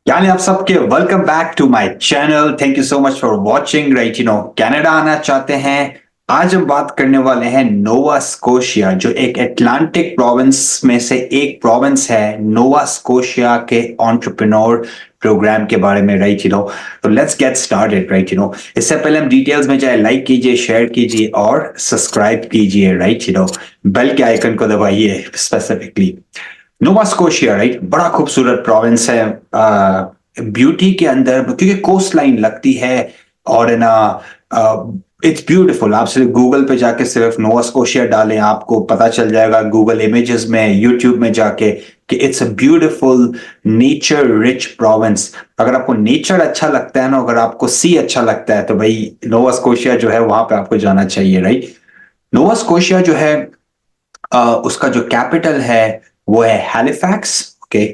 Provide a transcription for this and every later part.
यानी आप सबके welcome back to my channel. Thank you so much for watching. Right, Canada आना चाहते हैं? आज हम बात करने वाले हैं नोवा स्कोशिया, जो एक अटलांटिक प्रोविंस में से एक प्रोविंस है। नोवा स्कोशिया के एंटरप्रेन्योर प्रोग्राम के बारे में। राइट, तो लेट्स गेट स्टार्टेड। राइट, इससे पहले हम डिटेल्स में जाए, लाइक कीजिए, शेयर कीजिए और सब्सक्राइब कीजिए। राइट, बेल के आइकन को दबाइए स्पेसिफिकली। नोवा स्कोशिया, राइट, बड़ा खूबसूरत प्रोविंस है। ब्यूटी के अंदर, क्योंकि कोस्ट लाइन लगती है और ना, इट्स ब्यूटीफुल। आप सिर्फ गूगल पे जाके सिर्फ नोवा स्कोशिया डालें, आपको पता चल जाएगा गूगल इमेजेस में, यूट्यूब में जाके, कि it's a beautiful nature rich province. अगर आपको नेचर अच्छा लगता है ना, अगर आपको सी अच्छा लगता है, तो भाई नोवा स्कोशिया जो है वहां पे आपको जाना चाहिए। राइट, नोवा स्कोशिया जो है, उसका जो कैपिटल है वो है हैलिफैक्स। ओके,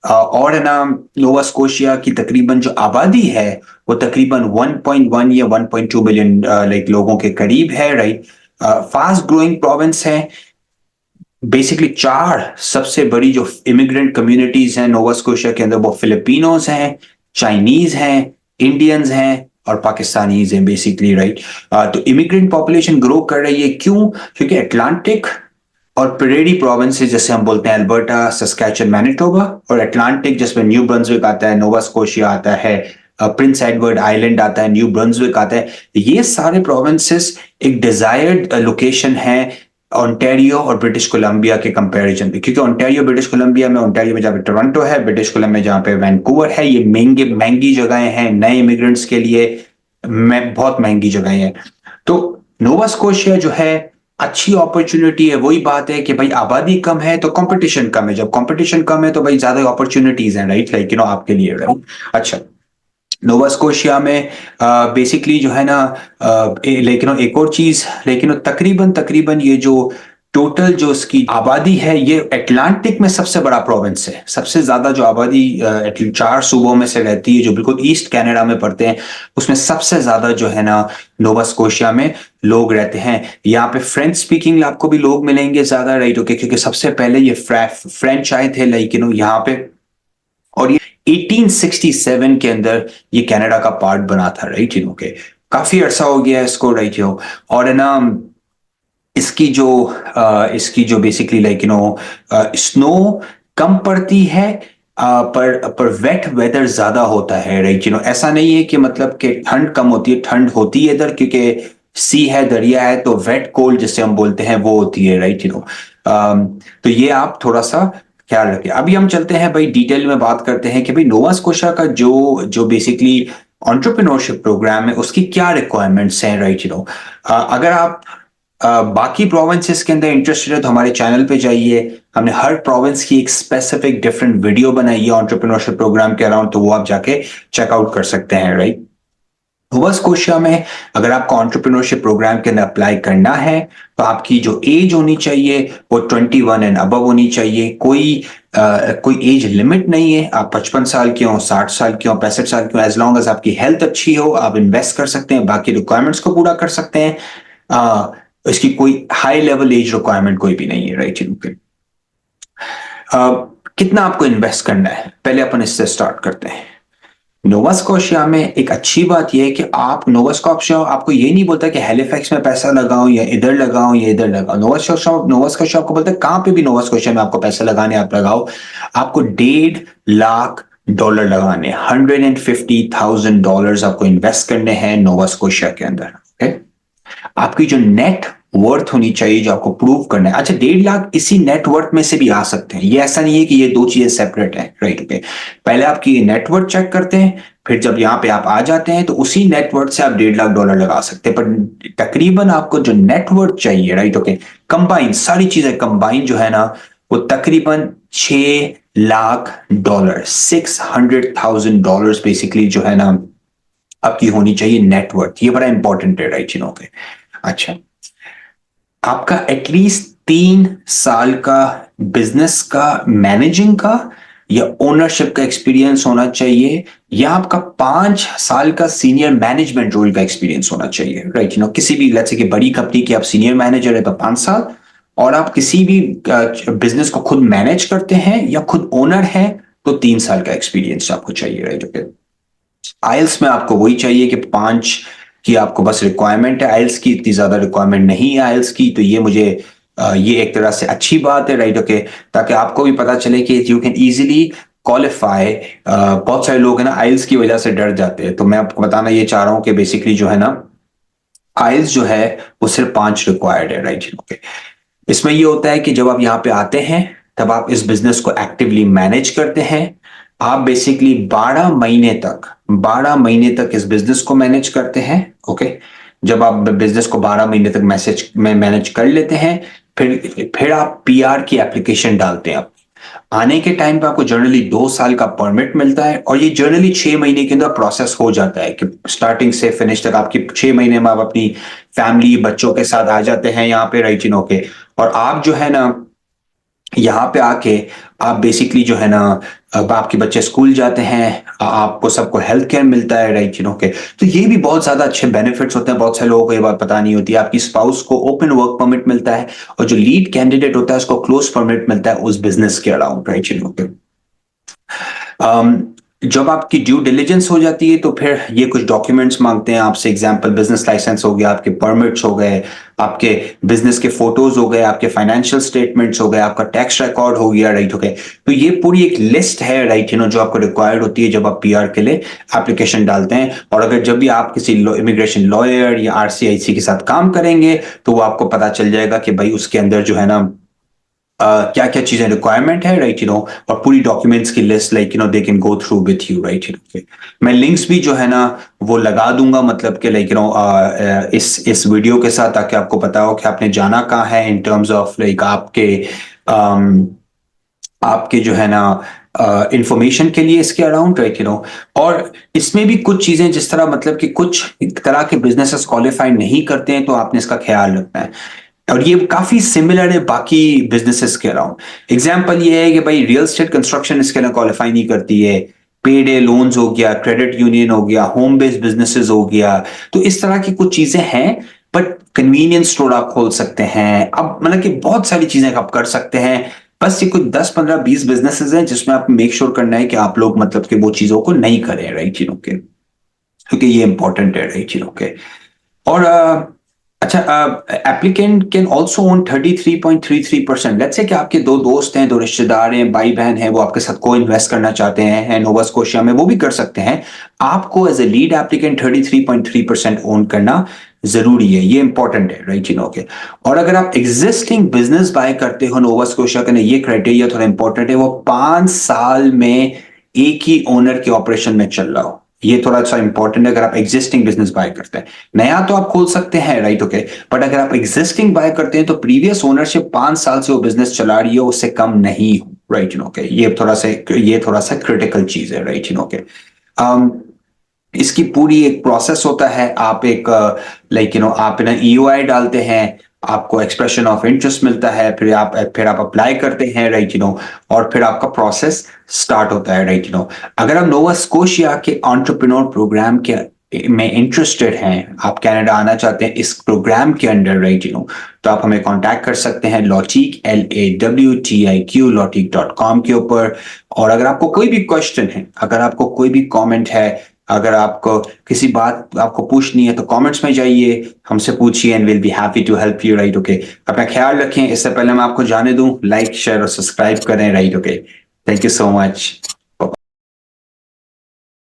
और है ना, नोवा स्कोशिया की तकरीबन जो आबादी है वो तकरीबन 1.1 या 1.2 बिलियन लाइक लोगों के करीब है। राइट, फास्ट ग्रोइंग प्रोविंस है। बेसिकली चार सबसे बड़ी जो इमिग्रेंट कम्युनिटीज हैं नोवा स्कोशिया के अंदर, वो फिलिपिनोज हैं, चाइनीज हैं, इंडियंस हैं और पाकिस्तानीज हैं बेसिकली। राइट, तो इमिग्रेंट पॉपुलेशन ग्रो कर रही है। क्यों? क्योंकि अटलांटिक और प्रेरी प्रोविंसेस, जैसे हम बोलते हैं अल्बर्टा, सस्कैचुअन, मैनिटोबा, और अटलांटिक जिसमें न्यू ब्रंसविक आता है, नोवा स्कोशिया आता है, प्रिंस एडवर्ड आइलैंड आता है, न्यू ब्रंसविक आता है। ये सारे प्रोविंसेस एक डिजायर्ड लोकेशन है ओंटारियो और ब्रिटिश कोलंबिया के कंपैरिजन पे, क्योंकि ओंटारियो ब्रिटिश कोलंबिया में, ओंटारियो में जहाँ पे टोरंटो है, ब्रिटिश कोलंबिया जहाँ पे वैंकूवर है, ये महंगी जगहें हैं नए इमिग्रेंट्स के लिए। बहुत महंगी जगहें हैं। तो नोवा स्कोशिया जो है, अच्छी अपॉर्चुनिटी है। वही बात है कि भाई आबादी कम है तो कंपटीशन कम है, जब कंपटीशन कम है तो भाई ज्यादा अपॉर्चुनिटीज हैं। राइट, लाइक आपके लिए। राइट, अच्छा, नोवा स्कोशिया में बेसिकली जो है ना, लेकिन एक और चीज, लेकिन तकरीबन तकरीबन ये जो टोटल जो इसकी आबादी है, ये अटलांटिक में सबसे बड़ा प्रोविंस है। सबसे ज्यादा जो आबादी चार सूबों में से रहती है, जो बिल्कुल ईस्ट कनाडा में पड़ते हैं, उसमें सबसे ज्यादा जो है ना नोवा स्कोशिया में लोग रहते हैं। यहाँ पे फ्रेंच स्पीकिंग आपको भी लोग मिलेंगे ज्यादा। राइट, ओके, क्योंकि सबसे पहले ये फ्रेंच आए थे, लाइक यहाँ पे। और ये 1867 के अंदर ये कनाडा का पार्ट बना था। राइट, के काफी अरसा हो गया इसको। राइट, और है ना, इसकी जो बेसिकली लाइक स्नो कम पड़ती है, पर वेट वेदर ज्यादा होता है। राइट, ऐसा नहीं है कि मतलब कि ठंड कम होती है, ठंड होती है इधर, क्योंकि सी है, दरिया है, तो वेट कोल्ड जिसे हम बोलते हैं वो होती है। राइट, तो ये आप थोड़ा सा ख्याल रखें। अभी हम चलते हैं भाई, डिटेल में बात करते हैं कि भाई नोवा स्कोशा का जो जो बेसिकली एंटरप्रेन्योरशिप प्रोग्राम है, उसकी क्या रिक्वायरमेंट्स हैं। राइट, अगर आप बाकी प्रोविंसेस के अंदर इंटरेस्टेड है तो हमारे चैनल पे जाइए। हमने हर प्रोविंस की एक स्पेसिफिक डिफरेंट वीडियो बनाई है एंटरप्रेन्योरशिप प्रोग्राम के अराउंड, तो वो आप जाके चेकआउट कर सकते हैं। राइट, नोवा स्कोशिया में अगर आपको एंटरप्रेन्योरशिप प्रोग्राम के अंदर अप्लाई करना है, तो आपकी जो एज होनी चाहिए वो 21 एंड अबव होनी चाहिए। कोई एज लिमिट नहीं है। आप 55 साल के हो, 60 साल के हो, 65 साल के हो, एज लॉन्ग एज आपकी हेल्थ अच्छी हो, आप इन्वेस्ट कर सकते हैं, बाकी रिक्वायरमेंट्स को पूरा कर सकते हैं। इसकी कोई हाई लेवल एज रिक्वायरमेंट कोई भी नहीं है। राइट, कितना आपको इन्वेस्ट करना है, पहले अपन इससे स्टार्ट करते हैं। नोवा स्कोशिया में एक अच्छी बात यह है कि आप नोवा स्कोशिया आपको ये नहीं बोलता कि हैलिफैक्स में पैसा लगाओ या इधर लगाओ या इधर लगाओ। नोवा स्कोशिया आपको बोलता है कहां पे भी नोवा स्कोशिया में आपको पैसे लगाने आप लगाओ। आपको $1.5 लाख लगाने, $150,000 आपको इन्वेस्ट करने हैं नोवा स्कोशिया के अंदर। ओके, आपकी जो नेट वर्थ होनी चाहिए, जो आपको प्रूव करना है। अच्छा, 1.5 लाख इसी नेटवर्थ में से भी आ सकते हैं, ये ऐसा नहीं है कि ये दो चीजें सेपरेट है। राइट, ओके, पहले आपकी नेटवर्थ चेक करते हैं, फिर जब यहां पे आप आ जाते हैं तो उसी नेटवर्थ से आप $1.5 लाख लगा सकते हैं। पर तकरीबन आपको जो नेटवर्थ चाहिए, राइट, ओके, कंबाइन सारी चीजें कंबाइन जो है ना, वो तकरीबन $6 लाख, $600,000 बेसिकली जो है ना आपकी होनी चाहिए नेटवर्थ। ये बड़ा इंपॉर्टेंट है। राइट, ओके, अच्छा, आपका एटलीस्ट 3 साल का बिजनेस का मैनेजिंग का या ओनरशिप का एक्सपीरियंस होना चाहिए, या आपका 5 साल का सीनियर मैनेजमेंट रोल का एक्सपीरियंस होना चाहिए। राइट, किसी भी लेट्स से कि बड़ी कंपनी के आप सीनियर मैनेजर है तो 5 साल, और आप किसी भी बिजनेस को खुद मैनेज करते हैं या खुद ओनर हैं तो 3 साल का एक्सपीरियंस आपको चाहिए, राइट। ओके, आइल्स में आपको वही चाहिए कि 5 की आपको बस रिक्वायरमेंट है, आइल्स की इतनी ज्यादा रिक्वायरमेंट नहीं है आइल्स की, तो ये मुझे ये एक तरह से अच्छी बात है, राइट। ओके, ताकि आपको भी पता चले कि यू कैन इजीली क्वालिफाई। बहुत सारे लोग हैं ना आइल्स की वजह से डर जाते हैं, तो मैं आपको बताना ये चाह रहा हूं कि बेसिकली जो है ना आइल्स जो है वो सिर्फ 5 रिक्वायर्ड है, राइट। ओके, इसमें ये होता है कि जब आप यहाँ पे आते हैं तब आप इस बिजनेस को एक्टिवली मैनेज करते हैं। आप बेसिकली 12 महीने तक इस बिजनेस को मैनेज करते हैं। ओके, जब आप बिजनेस को 12 महीने तक मैसेज में मैनेज कर लेते हैं, फिर आप पीआर की एप्लीकेशन डालते हैं। आने के टाइम पे आपको जनरली 2 साल का परमिट मिलता है, और ये जनरली 6 महीने के अंदर प्रोसेस हो जाता है कि स्टार्टिंग से फिनिश तक आपकी 6 महीने में आप अपनी फैमिली बच्चों के साथ आ जाते हैं यहाँ पे, राइट यू के। और आप जो है ना यहाँ पे आके आप बेसिकली जो है ना, अब आपके बच्चे स्कूल जाते हैं, आपको सबको हेल्थ केयर मिलता है, राइट के। तो ये भी बहुत ज्यादा अच्छे बेनिफिट्स होते हैं। बहुत सारे लोगों को ये बात पता नहीं होती है। आपकी स्पाउस को ओपन वर्क परमिट मिलता है, और जो लीड कैंडिडेट होता है उसको क्लोज परमिट मिलता है उस बिजनेस के अराउंड, राइट के। जब आपकी ड्यू डिलीजेंस हो जाती है तो फिर ये कुछ डॉक्यूमेंट्स मांगते हैं आपसे। एग्जांपल, बिजनेस लाइसेंस हो गया, आपके परमिट्स हो गए, आपके बिजनेस के फोटोज हो गए, आपके फाइनेंशियल स्टेटमेंट्स हो गए, आपका टैक्स रिकॉर्ड हो गया, राइट। ओके, तो ये पूरी एक लिस्ट है, राइट जो आपको रिक्वायर्ड होती है जब आप पीआर के लिए एप्लीकेशन डालते हैं। और अगर जब भी आप किसी इमिग्रेशन लॉयर या आरसीआईसी के साथ काम करेंगे तो वो आपको पता चल जाएगा कि भाई उसके अंदर जो है ना क्या क्या चीजें रिक्वायरमेंट है, राइट और पूरी डॉक्यूमेंट्स की list, like they can go through with you, right. मैं लिंक्स भी जो है ना वो लगा दूंगा, मतलब कि लाइक इस वीडियो के साथ, ताकि आपको पता हो कि आपने जाना कहाँ है इन टर्म्स ऑफ लाइक आपके जो है ना इंफॉर्मेशन के लिए इसके अराउंड, राइट और इसमें भी कुछ चीजें जिस तरह, मतलब कि कुछ तरह के बिजनेसेस क्वालिफाई नहीं करते हैं, तो आपने इसका ख्याल रखना है। और ये काफी सिमिलर है बाकी बिजनेसेस के अराउंड। एग्जांपल ये है कि भाई रियल एस्टेट कंस्ट्रक्शन इसके लिए क्वालिफाई नहीं करती है, पेडे लोन्स हो गया, क्रेडिट यूनियन हो गया, होम बेस्ड बिजनेसेस हो गया। तो इस तरह की कुछ चीजें हैं। बट कन्वीनियंस स्टोर आप खोल सकते हैं, अब मतलब कि बहुत सारी चीजें आप कर सकते हैं। बस ये कुछ 10 15 20 बिजनेसेस हैं जिसमें आप मेक श्योर करना है कि आप लोग मतलब कि वो चीजों को नहीं करें, राइट के, क्योंकि ये इंपॉर्टेंट है, राइट के। और अच्छा, applicant can also own 33.33%। Let's say कि आपके दो दोस्त हैं, दो रिश्तेदार हैं, भाई बहन हैं, वो आपके साथ को इन्वेस्ट करना चाहते हैं नोवा स्कोशिया में, वो भी कर सकते हैं। आपको as a lead applicant 33.3% own करना जरूरी है, ये इंपॉर्टेंट है, राइट ओके। और अगर आप एग्जिस्टिंग बिजनेस बाय करते हो नोवा स्कोशिया का, ये क्राइटेरिया थोड़ा इंपॉर्टेंट है, वो 5 साल में एक ही ओनर के ऑपरेशन में चल रहा हो। ये थोड़ा सा इंपॉर्टेंट है अगर आप एग्जिस्टिंग बिजनेस बाय करते हैं। नया तो आप खोल सकते हैं, राइट ओके, बट अगर आप एग्जिस्टिंग बाय करते हैं तो प्रीवियस ओनरशिप 5 साल से वो बिजनेस चला रही है, उससे कम नहीं हो, राइट ओके। ये थोड़ा सा क्रिटिकल चीज है, राइट ओके। इसकी पूरी एक प्रोसेस होता है। आप एक आप ना ईओआई डालते हैं, आपको एक्सप्रेशन ऑफ इंटरेस्ट मिलता है, फिर आप अप्लाई करते हैं, राइट और फिर आपका प्रोसेस स्टार्ट होता है, राइट अगर आप नोवा स्कोशिया के एंटरप्रेन्योर प्रोग्राम के में इंटरेस्टेड हैं, आप कनाडा आना चाहते हैं इस प्रोग्राम के अंडर, राइट तो आप हमें कांटेक्ट कर सकते हैं लॉटिक LAWTIQ lotic.com के ऊपर। और अगर आपको कोई भी क्वेश्चन है, अगर आपको कोई भी कमेंट है, अगर आपको किसी बात आपको पूछनी है, तो कमेंट्स में जाइए, हमसे पूछिए, and will be happy to help you, right okay. अपना ख्याल रखें। इससे पहले मैं आपको जाने दूं, लाइक शेयर और सब्सक्राइब करें, right okay. Thank you so much.